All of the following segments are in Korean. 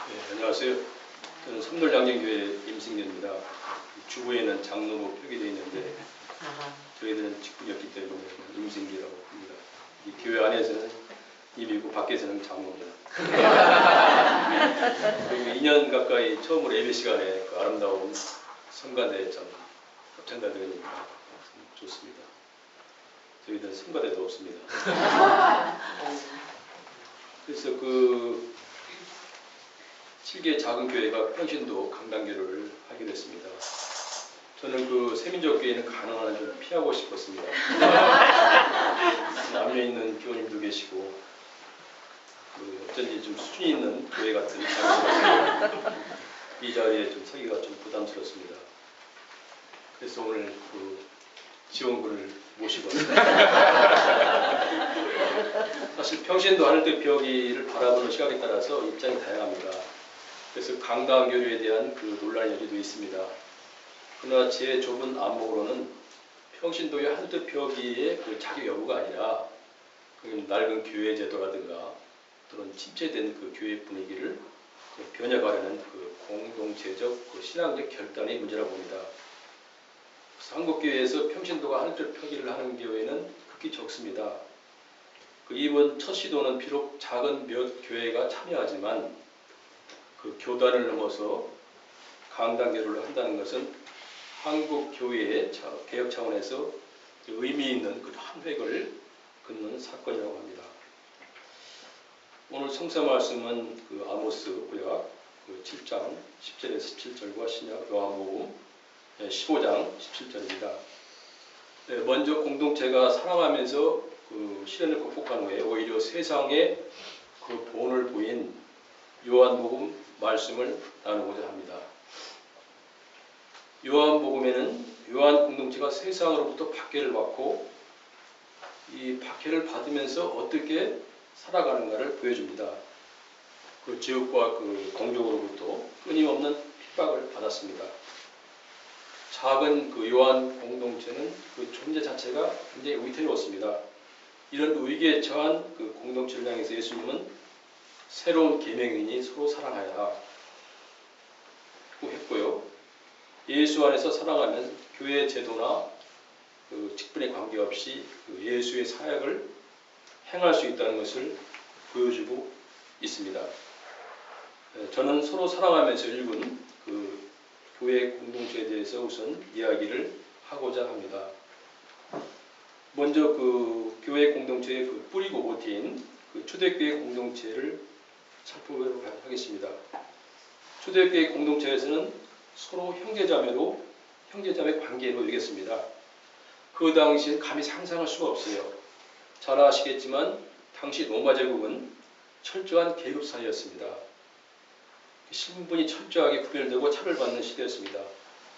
네, 안녕하세요. 저는 섬돌장년교회 임승현입니다. 주부에는 장로로 표기되어 있는데 저희들은 직분이었기 때문에 임승기라고 합니다. 이 교회 안에서는 임이고 밖에서는 장로입니다. 그리고 2년 가까이 처음으로 예배 시간에 그 아름다운 성가대 참 합창가 들으니까 좋습니다. 저희들은 성가대도 없습니다. 그래서 그 7개 작은 교회가 평신도 강단교를 하게 됐습니다. 저는 그 세민족 교회는 가능한 한 좀 피하고 싶었습니다. 남녀 있는 교우님도 계시고 그 어쩐지 좀 수준이 있는 교회 같은 이 자리에 좀 서기가 좀 부담스럽습니다. 그래서 오늘 그 지원군을 모시고 왔습니다. 사실 평신도 하늘빛 벽이를 바라보는 시각에 따라서 입장이 다양합니다. 그래서 강당 교류에 대한 그 논란의 여지도 있습니다. 그러나 제 좁은 안목으로는 평신도의 하늘빛 벽이의 그 자격 여부가 아니라 낡은 교회 제도라든가 또는 침체된 그 교회 분위기를 변혁하려는 그 공동체적 그 신앙적 결단의 문제라고 봅니다. 그래서 한국 교회에서 평신도가 하늘빛 벽이를 하는 교회는 극히 적습니다. 그 이번 첫 시도는 비록 작은 몇 교회가 참여하지만 그 교단을 넘어서 강단교를 한다는 것은 한국 교회의 개혁 차원에서 의미 있는 그 한 획을 긋는 사건이라고 합니다. 오늘 성서 말씀은 그 아모스 구약 그 7장 10절에서 17절과 신약 요한복음 15장 17절입니다. 먼저 공동체가 살아가면서 그 시련을 극복한 후에 오히려 세상에 그 본을 보인 요한복음 말씀을 나누고자 합니다. 요한복음에는 요한 공동체가 세상으로부터 박해를 받고 이 박해를 받으면서 어떻게 살아가는가를 보여줍니다. 그 지옥과 그 공적으로부터 끊임없는 핍박을 받았습니다. 작은 그 요한 공동체는 그 존재 자체가 굉장히 위태로웠습니다. 이런 위기에 처한 그 공동체를 향해서 예수님은 새로운 계명이니 서로 사랑하여라 했고요. 예수 안에서 살아가면 교회 제도나 그 직분에 관계없이 그 예수의 사역을 행할 수 있다는 것을 보여주고 있습니다. 저는 서로 사랑하면서 읽은 그 교회 공동체에 대해서 우선 이야기를 하고자 합니다. 먼저 그 교회 공동체의 그 뿌리고 모티인 그 초대교회 공동체를 살펴보도록 하겠습니다. 초대교회 공동체에서는 서로 형제자매 관계로 여겼습니다. 그 당시엔 감히 상상할 수가 없어요. 잘 아시겠지만 당시 로마 제국은 철저한 계급 사회였습니다. 신분이 철저하게 구별되고 차별받는 시대였습니다.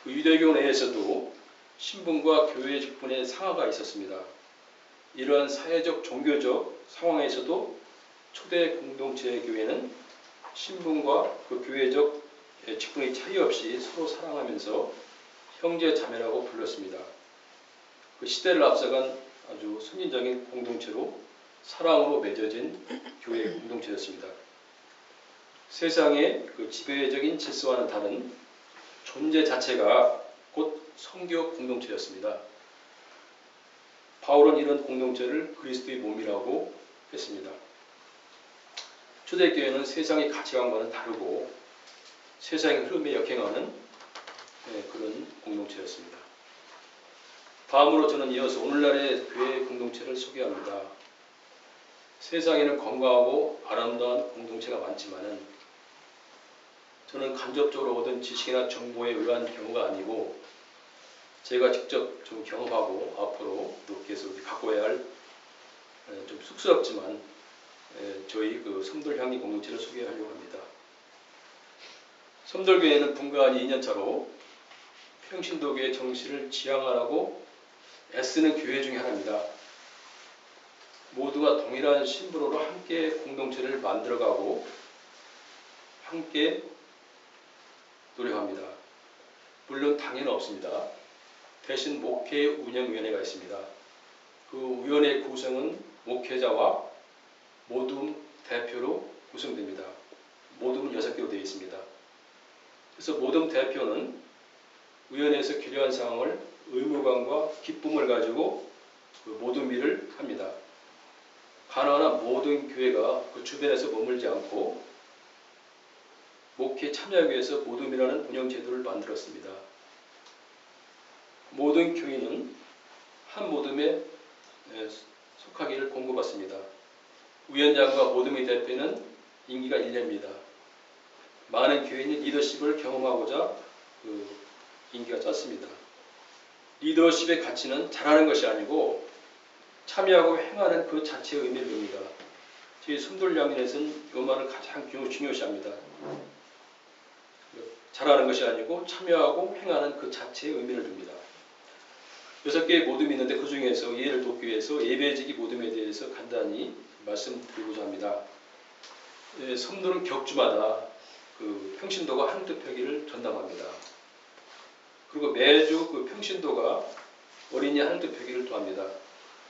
그 유대교 내에서도 신분과 교회 직분의 상하가 있었습니다. 이러한 사회적 종교적 상황에서도 초대 공동체의 교회는 신분과 그 교회적 직분의 차이 없이 서로 사랑하면서 형제 자매라고 불렀습니다. 그 시대를 앞서간 아주 선진적인 공동체로 사랑으로 맺어진 교회 공동체였습니다. 세상의 그 지배적인 질서와는 다른 존재 자체가 곧 성교 공동체였습니다. 바울은 이런 공동체를 그리스도의 몸이라고 했습니다. 초대교회는 세상의 가치관과는 다르고 세상의 흐름에 역행하는 그런 공동체였습니다. 다음으로 저는 이어서 오늘날의 교회 공동체를 소개합니다. 세상에는 건강하고 아름다운 공동체가 많지만은 저는 간접적으로 얻은 지식이나 정보에 의한 경우가 아니고 제가 직접 좀 경험하고 앞으로 또 계속 갖고야 할 좀 쑥스럽지만 저희 그 섬돌향리 공동체를 소개하려고 합니다. 섬돌교회는 분가한 2년차로 평신도교의 정신을 지향하라고 애쓰는 교회 중에 하나입니다. 모두가 동일한 심부름으로 함께 공동체를 만들어가고 함께 노력합니다. 물론 당연히 없습니다. 대신 목회 운영위원회가 있습니다. 그 위원회 구성은 목회자와 모둠 대표로 구성됩니다. 모둠은 6개로 되어 있습니다. 그래서 모둠 대표는 위원회에서 규정한 사항을 의무감과 기쁨을 가지고 그 모둠 일을 합니다. 가능한 모든 교회가 그 주변에서 머물지 않고 목회에 참여하기 위해서 모둠이라는 운영제도를 만들었습니다. 모든 교인은 한 모둠에 속하기를 공고받습니다. 위원장과 모둠의 대표는 임기가 1년입니다. 많은 교인이 리더십을 경험하고자 임기가 짧습니다. 리더십의 가치는 잘하는 것이 아니고 참여하고 행하는 그 자체의 의미를 봅니다. 저희 순돌양면에서는 이 말을 가장 중요시합니다. 잘하는 것이 아니고 참여하고 행하는 그 자체의 의미를 줍니다. 6개의 모둠이 있는데 그 중에서 이해를 돕기 위해서 예배지기 모둠에 대해서 간단히 말씀드리고자 합니다. 성도는 격주마다 그 평신도가 하늘뜻 표기를 전담합니다. 그리고 매주 그 평신도가 어린이 하늘뜻 표기를 또 합니다.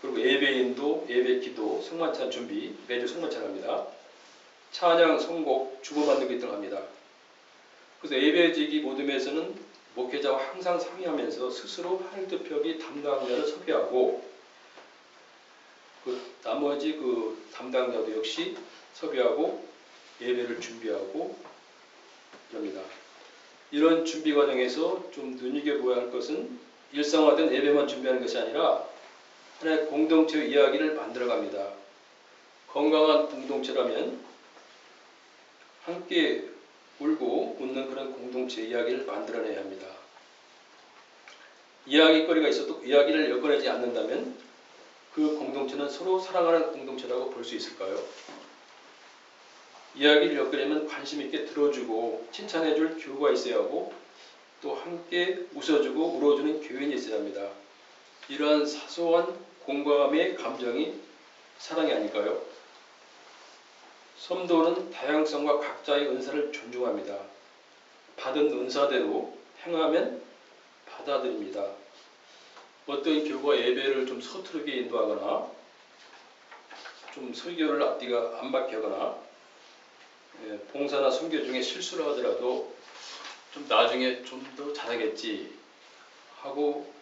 그리고 예배인도 예배 기도, 성만찬 준비, 매주 성만찬 합니다. 찬양, 선곡, 주보 만들기 등 합니다. 그래서 예배지기 모둠에서는 목회자와 항상 상의하면서 스스로 하늘뜻 표기 담당자를 섭외하고 나머지 그 담당자도 역시 섭외하고 예배를 준비하고 그럽니다. 이런 준비 과정에서 좀 눈여겨보아야 할 것은 일상화된 예배만 준비하는 것이 아니라 하나의 공동체의 이야기를 만들어갑니다. 건강한 공동체라면 함께 울고 웃는 그런 공동체 이야기를 만들어내야 합니다. 이야기거리가 있어도 이야기를 엮어내지 않는다면 그 공동체는 서로 사랑하는 공동체라고 볼 수 있을까요? 이야기를 엮으려면 관심 있게 들어주고 칭찬해줄 교우가 있어야 하고 또 함께 웃어주고 울어주는 교인이 있어야 합니다. 이러한 사소한 공감의 감정이 사랑이 아닐까요? 성도는 다양성과 각자의 은사를 존중합니다. 받은 은사대로 행하면 받아들입니다. 어떤 교우가 예배를 좀 서투르게 인도하거나 좀 설교를 앞뒤가 안 맞게 봉사나 선교 중에 실수를 하더라도 좀 나중에 좀 더 잘하겠지 하고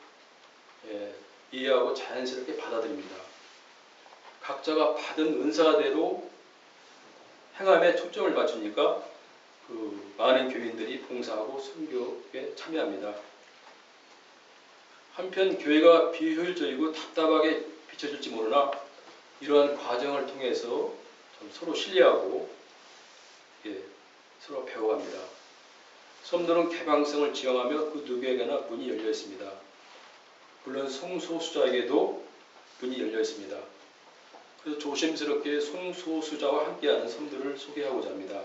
이해하고 자연스럽게 받아들입니다. 각자가 받은 은사대로 행함에 초점을 맞추니까 그 많은 교인들이 봉사하고 선교에 참여합니다. 한편 교회가 비효율적이고 답답하게 비춰질지 모르나 이러한 과정을 통해서 좀 서로 신뢰하고 서로 배워갑니다. 성도는 개방성을 지향하며 그 누구에게나 문이 열려 있습니다. 물론 성소수자에게도 문이 열려 있습니다. 그래서 조심스럽게 성소수자와 함께하는 성도를 소개하고자 합니다.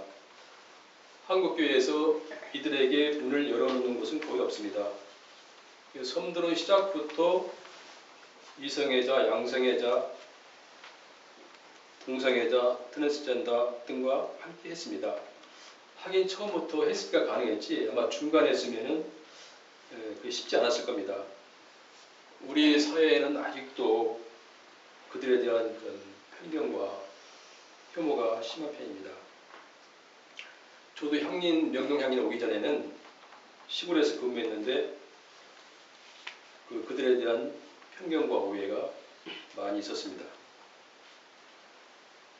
한국교회에서 이들에게 문을 열어놓는 곳은 거의 없습니다. 성도는 시작부터 이성애자, 양성애자, 동성애자, 트랜스젠더 등과 함께 했습니다. 하긴 처음부터 했으니까 가능했지 아마 중간에 했으면 그게 쉽지 않았을 겁니다. 우리 사회에는 아직도 그들에 대한 그런 편견과 혐오가 심한 편입니다. 저도 명동 향인 오기 전에는 시골에서 근무했는데 그들에 대한 편견과 오해가 많이 있었습니다.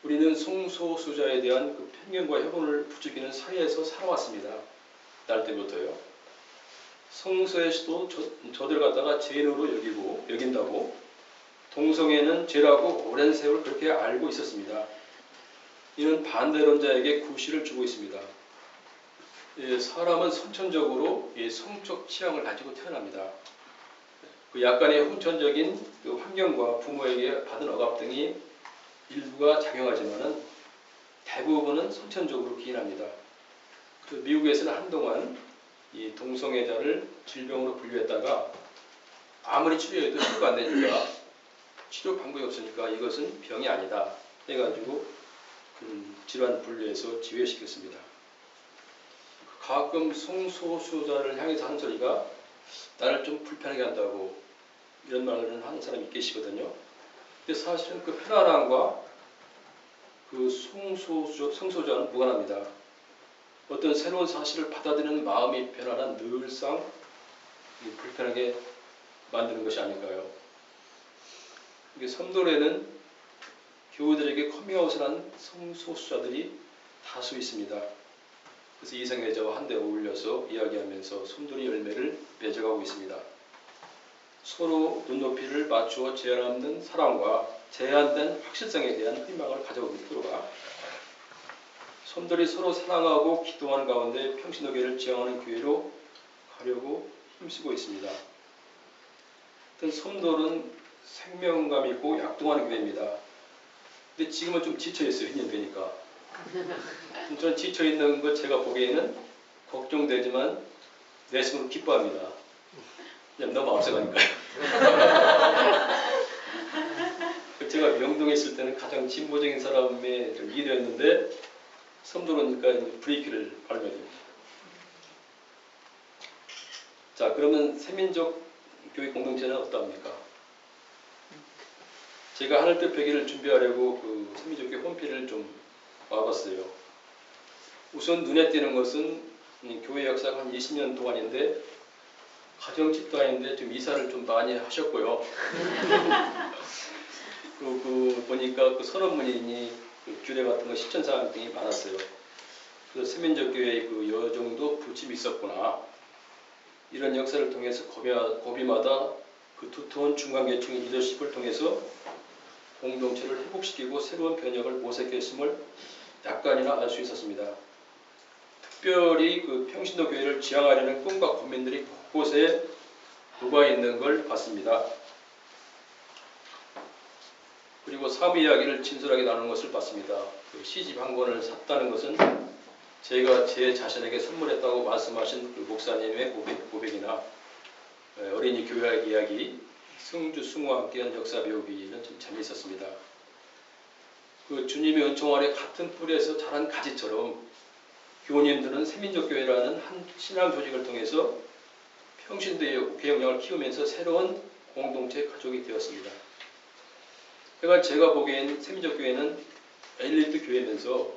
우리는 성소수자에 대한 그 편견과 혐오를 부추기는 사회에서 살아왔습니다. 날 때부터요. 성서에서도 저들 갖다가 죄인으로 여긴다고 동성애는 죄라고 오랜 세월 그렇게 알고 있었습니다. 이는 반대론자에게 구실을 주고 있습니다. 사람은 선천적으로 성적 취향을 가지고 태어납니다. 그 약간의 혼천적인 그 환경과 부모에게 받은 억압 등이 일부가 작용하지만은 대부분은 선천적으로 기인합니다. 미국에서는 한동안 이 동성애자를 질병으로 분류했다가 아무리 치료해도 치료가 안 되니까 치료 방법이 없으니까 이것은 병이 아니다 해가지고 질환 분류해서 지휘시켰습니다. 가끔 성소수자를 향해서 하는 소리가 나를 좀 불편하게 한다고 이런 말을 하는 사람이 계시거든요. 근데 사실은 그 편안함과 그 성소수자는 무관합니다. 어떤 새로운 사실을 받아들이는 마음이 변화란 늘상 불편하게 만드는 것이 아닐까요? 섬도래는 교우들에게 커밍아웃을 한 성소수자들이 다수 있습니다. 그래서 이성애자와 한데 어울려서 이야기하면서 솜돌이 열매를 맺어가고 있습니다. 서로 눈높이를 맞추어 제한 없는 사랑과 제한된 확실성에 대한 희망을 가져오는 프로가 솜돌이 서로 사랑하고 기도하는 가운데 평신도교회를 지향하는 교회로 가려고 힘쓰고 있습니다. 어떤 솜돌은 생명감 있고 약동하는 교회입니다. 근데 지금은 좀 지쳐있어요. 2년 되니까. 저는 지쳐있는 것 제가 보기에는 걱정되지만 내심으로 기뻐합니다. 그냥 너무 앞서가니까요. 제가 명동에 있을 때는 가장 진보적인 사람의 리더였는데 솜돌으니까 브레이크를 밟아야 됩니다. 자, 그러면 세민족 교회 공동체는 어떠합니까? 제가 하늘뜻 표기를 준비하려고 그 세민족 교회 홈페이지를 좀 와봤어요. 우선 눈에 띄는 것은 교회 역사가 한 20년 동안인데 가정집도 아닌데 좀 이사를 좀 많이 하셨고요. 보니까 그 선언문이니 그 규례 같은 거 실천사항 등이 많았어요. 그래서 세민족 교회의 그 여정도 부침이 있었구나. 이런 역사를 통해서 고비마다 그 두터운 중간계층의 리더십을 통해서 공동체를 회복시키고 새로운 변혁을 모색했음을 약간이나 알 수 있었습니다. 특별히 그 평신도 교회를 지향하려는 꿈과 고민들이 곳곳에 녹아 있는 걸 봤습니다. 그리고 삶의 이야기를 진솔하게 나누는 것을 봤습니다. 그 시집 한 권을 샀다는 것은 제가 제 자신에게 선물했다고 말씀하신 그 목사님의 고백이나 어린이 교회 이야기, 승주, 승우와 함께한 역사 배우기는 좀 재미있었습니다. 그 주님의 은총 아래 같은 뿌리에서 자란 가지처럼 교우님들은 세민족교회라는 한 신앙 조직을 통해서 평신도의 개혁령을 키우면서 새로운 공동체 가족이 되었습니다. 그러니까 제가 보기엔 세민족교회는 엘리트 교회면서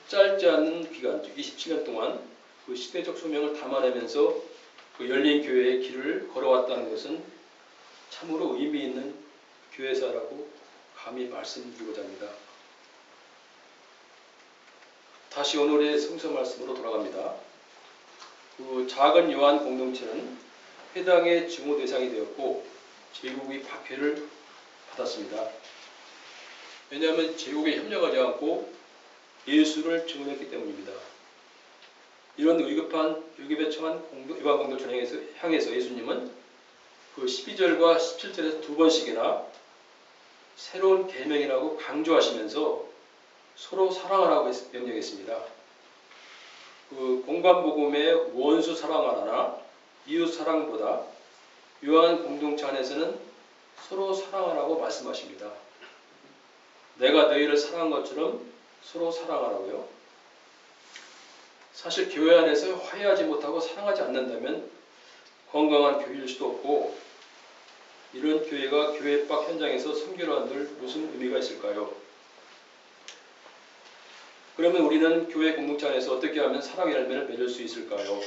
짧지 않은 기간, 27년 동안 그 시대적 소명을 담아내면서 그 열린 교회의 길을 걸어왔다는 것은 참으로 의미 있는 교회사라고 감히 말씀드리고자 합니다. 다시 오늘의 성서 말씀으로 돌아갑니다. 그 작은 요한 공동체는 회당의 증오 대상이 되었고 제국의 박해를 받았습니다. 왜냐하면 제국에 협력하지 않고 예수를 증언했기 때문입니다. 이런 위급에 처한 요한 공동체를 향해서 예수님은 그 12절과 17절에서 두 번씩이나 새로운 계명이라고 강조하시면서 서로 사랑하라고 명령했습니다. 그 공관복음의 원수 사랑하라나 이웃 사랑보다 요한 공동체 안에서는 서로 사랑하라고 말씀하십니다. 내가 너희를 사랑한 것처럼 서로 사랑하라고요. 사실 교회 안에서 화해하지 못하고 사랑하지 않는다면 건강한 교회일 수도 없고 이런 교회가 교회 밖 현장에서 선교를 한들 무슨 의미가 있을까요? 그러면 우리는 교회 공동체 안에서 어떻게 하면 사랑의 열매를 맺을 수 있을까요?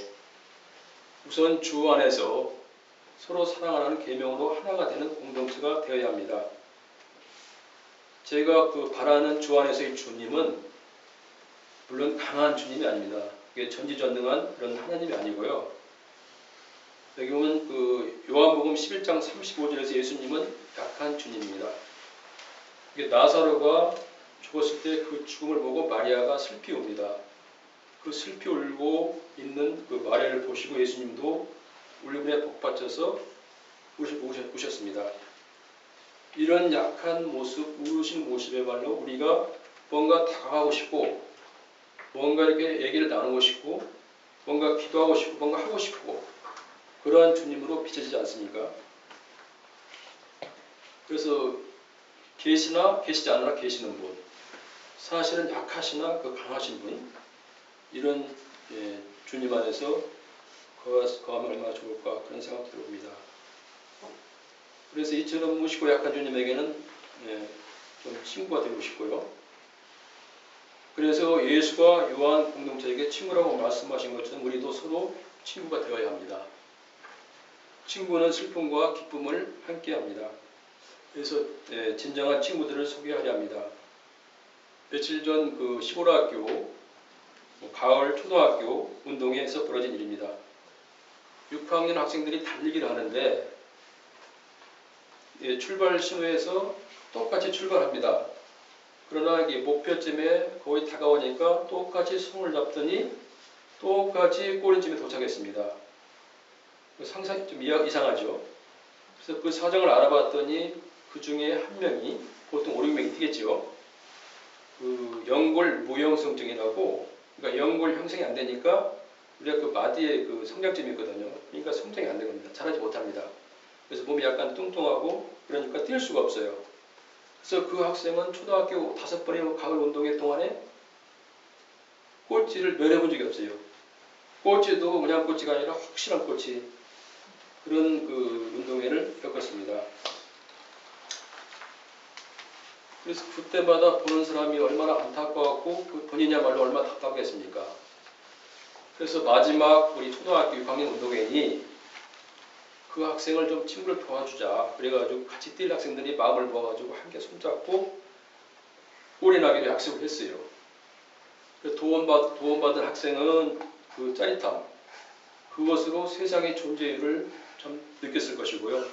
우선 주 안에서 서로 사랑하라는 계명으로 하나가 되는 공동체가 되어야 합니다. 제가 그 바라는 주 안에서의 주님은 물론 강한 주님이 아닙니다. 이게 전지전능한 그런 하나님이 아니고요. 여기 보면 그 요한복음 11장 35절에서 예수님은 약한 주님입니다. 이게 나사로가 죽었을 때 그 죽음을 보고 마리아가 슬피 웁니다. 그 슬피 울고 있는 그 마리아를 보시고 예수님도 울음에 복받쳐서 우셨습니다. 이런 약한 모습, 우신 모습에말로 우리가 뭔가 다가가고 싶고 뭔가 이렇게 얘기를 나누고 싶고 뭔가 기도하고 싶고 뭔가 하고 싶고 그러한 주님으로 비춰지지 않습니까? 그래서 계시나 계시지 않으나 계시는 분, 사실은 약하시나 그 강하신 분, 이런 주님 안에서 거하면 얼마나 좋을까 그런 생각이 들어옵니다. 그래서 이처럼 무시고 약한 주님에게는 좀 친구가 되고 싶고요. 그래서 예수가 요한 공동체에게 친구라고 말씀하신 것처럼 우리도 서로 친구가 되어야 합니다. 친구는 슬픔과 기쁨을 함께합니다. 그래서 진정한 친구들을 소개하려 합니다. 며칠 전 그 시골학교 가을 초등학교 운동회에서 벌어진 일입니다. 6학년 학생들이 달리기를 하는데 출발 신호에서 똑같이 출발합니다. 그러나 이게 목표점에 거의 다가오니까 똑같이 손을 잡더니 똑같이 꼬리쯤에 도착했습니다. 상상이 좀 이상하죠. 그래서 그 사정을 알아봤더니 그 중에 한 명이 보통 5, 6명이 뛰겠죠. 그 연골 무형성증이라고, 그러니까 연골 형성이 안 되니까 우리가 그 마디에 그 성장점이 있거든요. 그러니까 성장이 안 되는 겁니다. 자라지 못합니다. 그래서 몸이 약간 뚱뚱하고 그러니까 뛸 수가 없어요. 그래서 그 학생은 초등학교 5번의 가을 운동회 동안에 꼴찌를 면해본 적이 없어요. 꼴찌도 그냥 꼴찌가 아니라 확실한 꼴찌. 그런 그 운동회를 겪었습니다. 그래서 그때마다 보는 사람이 얼마나 안타까웠고 그 본인이야말로 얼마나 답답했습니까? 그래서 마지막 우리 초등학교 6학년 운동회니 그 학생을 좀 친구를 도와주자. 그래가지고 같이 뛸 학생들이 마음을 모아가지고 함께 손잡고 올인하기로 약속을 했어요. 도움받은 학생은 그 짜릿함, 그것으로 세상의 존재를 참 느꼈을 것이고요.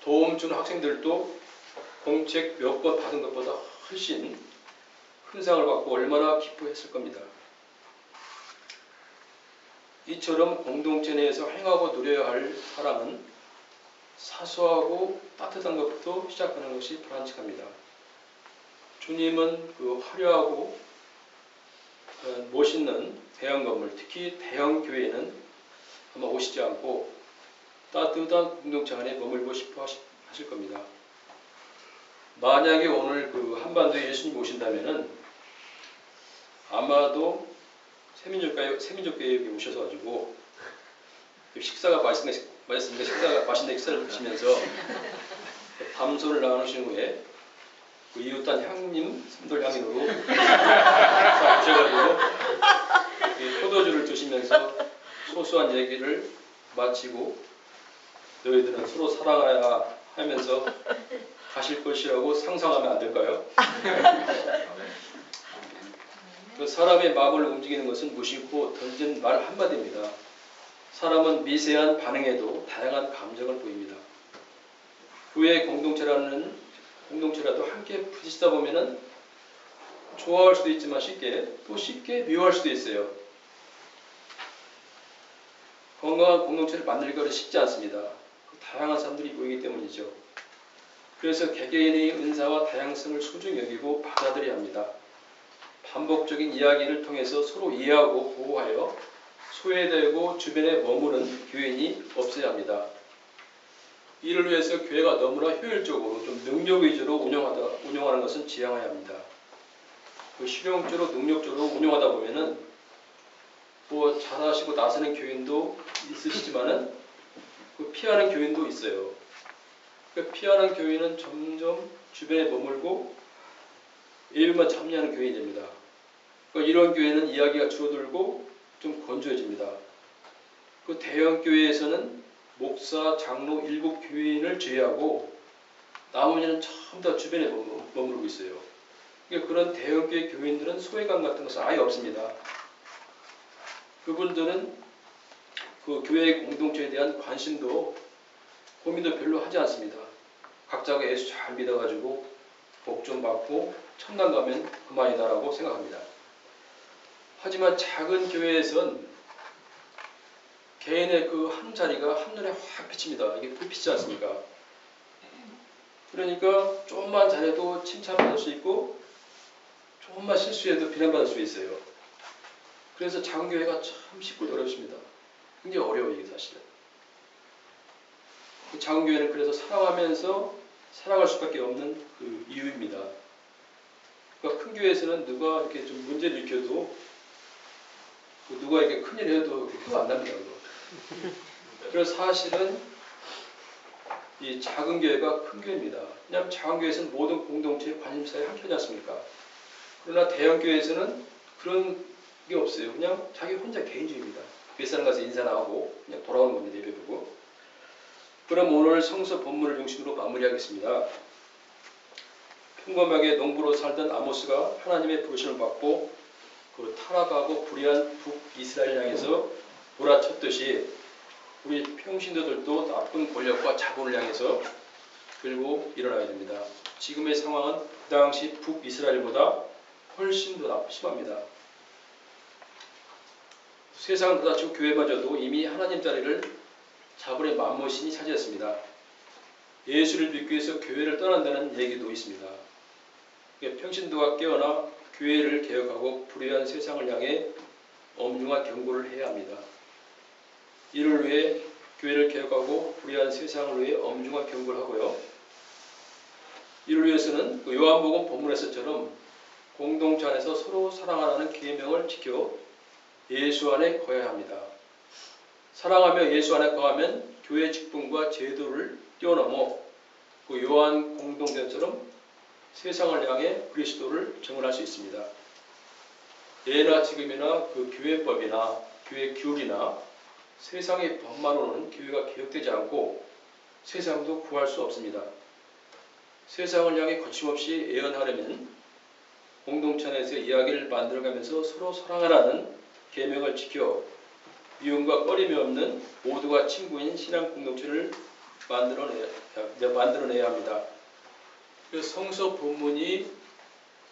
도움 준 학생들도 공책 몇 번 받은 것보다 훨씬 큰 상을 받고 얼마나 기뻐했을 겁니다. 이처럼 공동체 내에서 행하고 누려야 할 사랑은 사소하고 따뜻한 것부터 시작하는 것이 바람직합니다. 주님은 그 화려하고 멋있는 대형 건물, 특히 대형 교회에는 아마 오시지 않고 따뜻한 공동체 안에 머물고 싶어 하실 겁니다. 만약에 오늘 그 한반도에 예수님 오신다면은 아마도 세민족교회에 오셔서 가지고 식사가 맛있는 식사를 드시면서 담소를 나누신 후에 그 이웃단 향님, 삼돌 향인으로 오셔가지고 포도주를 드시면서 소소한 얘기를 마치고 너희들은 서로 사랑하라 하면서 가실 것이라고 상상하면 안 될까요? 그 사람의 마음을 움직이는 것은 무심코 던진 말 한마디입니다. 사람은 미세한 반응에도 다양한 감정을 보입니다. 교회 공동체라도 함께 부딪히다 보면은 좋아할 수도 있지만 쉽게 미워할 수도 있어요. 건강한 공동체를 만들기가 쉽지 않습니다. 다양한 사람들이 보이기 때문이죠. 그래서 개개인의 은사와 다양성을 소중히 여기고 받아들여야 합니다. 반복적인 이야기를 통해서 서로 이해하고 보호하여 소외되고 주변에 머무는 교인이 없어야 합니다. 이를 위해서 교회가 너무나 효율적으로 좀 능력 위주로 운영하는 것은 지양해야 합니다. 그 실용적으로 능력적으로 운영하다 보면은 뭐 잘하시고 나서는 교인도 있으시지만은 그 피하는 교인도 있어요. 그 피하는 교인은 점점 주변에 머물고 예배만 참여하는 교인이 됩니다. 그러니까 이런 교회는 이야기가 줄어들고 좀 건조해집니다. 그 대형 교회에서는 목사, 장로, 일곱 교인을 제외하고 나머지는 전부 다 주변에 머무르고 있어요. 그러니까 그런 대형 교회 교인들은 소외감 같은 것은 아예 없습니다. 그분들은 그 교회 공동체에 대한 관심도 고민도 별로 하지 않습니다. 각자가 예수 잘 믿어가지고 복 좀 받고 천당 가면 그만이다라고 생각합니다. 하지만 작은 교회에선 개인의 그 한 자리가 한눈에 확 비칩니다. 이게 불빛이지 않습니까? 그러니까 조금만 잘해도 칭찬받을 수 있고 조금만 실수해도 비난받을 수 있어요. 그래서 작은 교회가 참 쉽고 어렵습니다. 굉장히 어려워요, 이게 사실은. 그 작은 교회는 그래서 사랑하면서 살아갈 수밖에 없는 그 이유입니다. 그러니까 큰 교회에서는 누가 이렇게 좀 문제를 일으켜도 누가 이렇게 큰일 해도 표가 안 납니다. 그래서 사실은 이 작은 교회가 큰 교회입니다. 왜냐하면 작은 교회에서는 모든 공동체의 관심사에 함께하지 않습니까? 그러나 대형교회에서는 그런 게 없어요. 그냥 자기 혼자 개인주의입니다. 뱃사람 가서 인사나 하고 그냥 돌아오는 겁니다. 예배보고. 그럼 오늘 성서 본문을 중심으로 마무리하겠습니다. 평범하게 농부로 살던 아모스가 하나님의 부르심을 받고 그 타락하고 불의한 북이스라엘 향해서 몰아쳤듯이 우리 평신도들도 나쁜 권력과 자본을 향해서 들고 일어나야 됩니다. 지금의 상황은 그 당시 북이스라엘보다 훨씬 더 심합니다. 세상을 다치고 교회마저도 이미 하나님 자리를 자본의 만모신이 차지했습니다. 예수를 믿기 위해서 교회를 떠난다는 얘기도 있습니다. 평신도가 깨어나 교회를 개혁하고 불의한 세상을 향해 엄중한 경고를 해야 합니다. 이를 위해 교회를 개혁하고 불의한 세상을 위해 엄중한 경고를 하고요. 이를 위해서는 요한복음 본문에서처럼 공동체 안에서 서로 사랑하라는 계명을 지켜 예수 안에 거해야 합니다. 사랑하며 예수 안에 거하면 교회 직분과 제도를 뛰어넘어 그 요한 공동체처럼 세상을 향해 그리스도를 증언할 수 있습니다. 예나 지금이나 그 교회법이나 교회 규율이나 세상의 법만으로는 교회가 개혁되지 않고 세상도 구할 수 없습니다. 세상을 향해 거침없이 예언하려면 공동체 안에서 이야기를 만들어가면서 서로 사랑하라는 계명을 지켜 미움과 꺼림이 없는 모두가 친구인 신앙 공동체를 만들어내야 합니다. 그 성서 본문이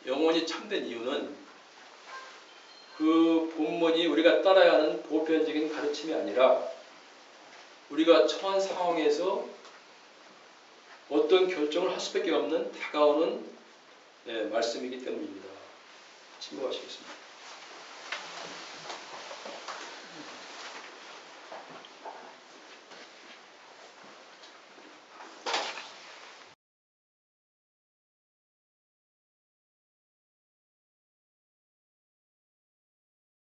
영원히 참된 이유는 그 본문이 우리가 따라야 하는 보편적인 가르침이 아니라 우리가 처한 상황에서 어떤 결정을 할 수밖에 없는 다가오는 말씀이기 때문입니다. 침묵하시겠습니다.